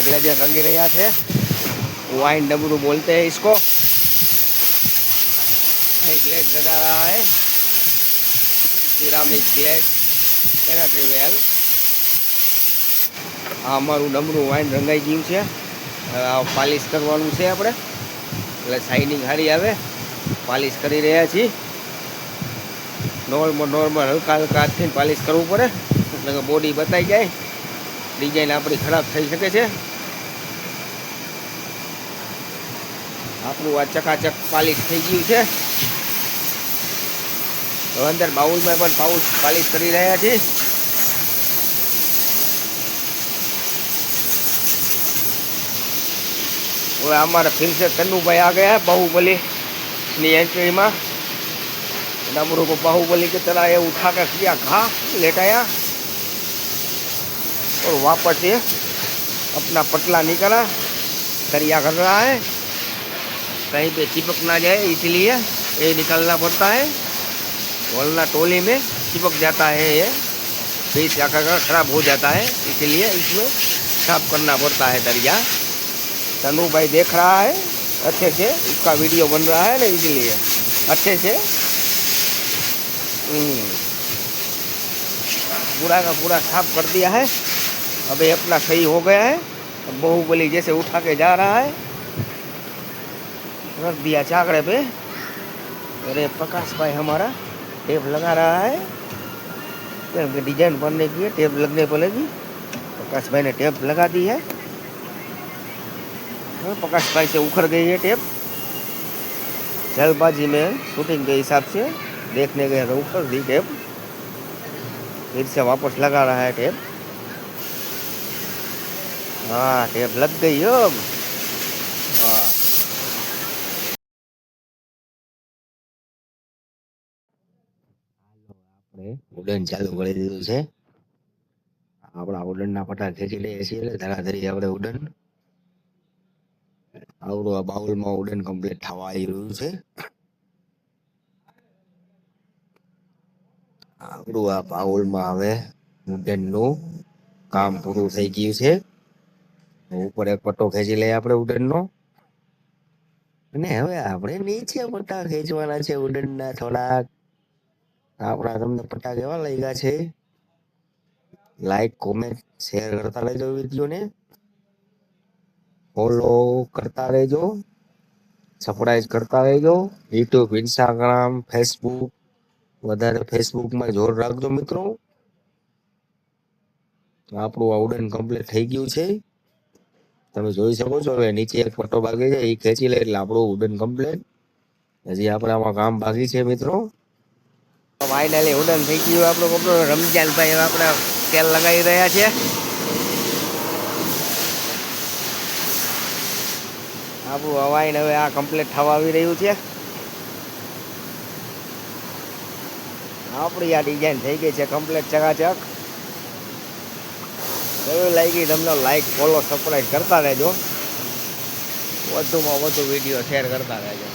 Glazer रंगी रहा है। वाइन डमरू बोलते हैं इसको। ग्लेज लगा रहा है, सिरामिक ग्लेज सेनेटरी वेल। आ अमरू डमरू वाइन रंगाई गयु है। पॉलिश करवानुं छे आपणे એટલે શાઇનિંગ સારી આવે। पॉलिश કરી રહ્યા છીએ। नॉर्मल हल्का हल्का हाथથી पॉलिश करवू पड़े એટલે बॉडी बताई जाए। डिजाइन अपनी खराब थई सके छे। આપણું આ ચકાચક पॉलिश થઈ ગયું છે। તો અંદર બાઉલમાં પણ पॉलिश કરી રહ્યા છીએ। वो हमारे फिर से तन्नू भाई आ गया है बाहुबली की एंट्री में। डमरू को बाहुबली की तरह ये उठा कर किया घा लेटाया और वापस ये अपना पटला निकाला करिया कर रहा है। कहीं पे चिपक ना जाए इसलिए ये निकालना पड़ता है, वरना टोली में चिपक जाता है। ये पीस आकर खराब हो जाता है, इसलिए इसमें साफ करना पड़ता है दरिया। तनु भाई देख रहा है अच्छे से, उसका वीडियो बन रहा है ना, इसीलिए अच्छे से पूरा का पूरा साफ कर दिया है। अब ये अपना सही हो गया है। अब बाहुबली जैसे उठा के जा रहा है, रख दिया चाकड़े पे। अरे प्रकाश भाई हमारा टेप लगा रहा है, डिजाइन बनने की टेप लगने पड़ेगी। प्रकाश भाई ने टेप लगा दी है। प्रकाश भाई से उखड़ गई है टेप, जल्दबाजी में शूटिंग के हिसाब से देखने गए तो उखड़ दी टेप। फिर से वापस लगा रहा है टेप। हाँ टेप लग गई अब। उड़न चालू कर दीधुं छे। आपड़ा उड़नना पट्टा खेंची लईए छीए એટલે ધરાધરી આપણે ઉડન આવડું આ બાઉલમાં ઉડન કમ્પ્લીટ થવા આવી રહ્યું છે। આપણું આ બાઉલમાં હવે ઉડનનું કામ પૂરું થઈ ગયું છે। ઉપર એક પટ્ટો ખેંચી લઈએ આપણે ઉડનનો, અને હવે આપણે નીચે પટ્ટા ખેંચવાના છે ઉડનના થોડાક। આપણા તમને પટ્ટા કેવા લાગ્યા છે? लाइक कमेंट शेयर करता रहो वीडियो ने, फॉलो करता रहो, सब्सक्राइब करता रहो। यूट्यूब, इंस्टाग्राम, फेसबुक वधारे फेसबुक में जोर राखजो मित्रों। આપણું આ ઉડન કમ્પ્લીટ થઈ ગયું છે, તમે જોઈ શકો છો। હવે નીચે એક પટ્ટો બાકી છે, એ ખેંચી લે એટલે આપણું ઉડન કમ્પ્લીટ। હજી આપણે આમાં કામ બાકી છે મિત્રો। ફાઇનલી ઉડન થઈ ગયું આપણું કમ્પ્લીટ। રમજાન ભાઈ આપણે तेल लगाई रहा है। आपू हवाई हवे आ कम्प्लीट थवा आवी रह्यु छे। आपणी आ डिजाइन थई गई है कम्प्लीट चकाचक। केवी लागी तमने लाइक, फॉलो, सब्सक्राइब करता रहेजो। વધુમાં વધુ વિડીયો શેર કરતા રહેજો।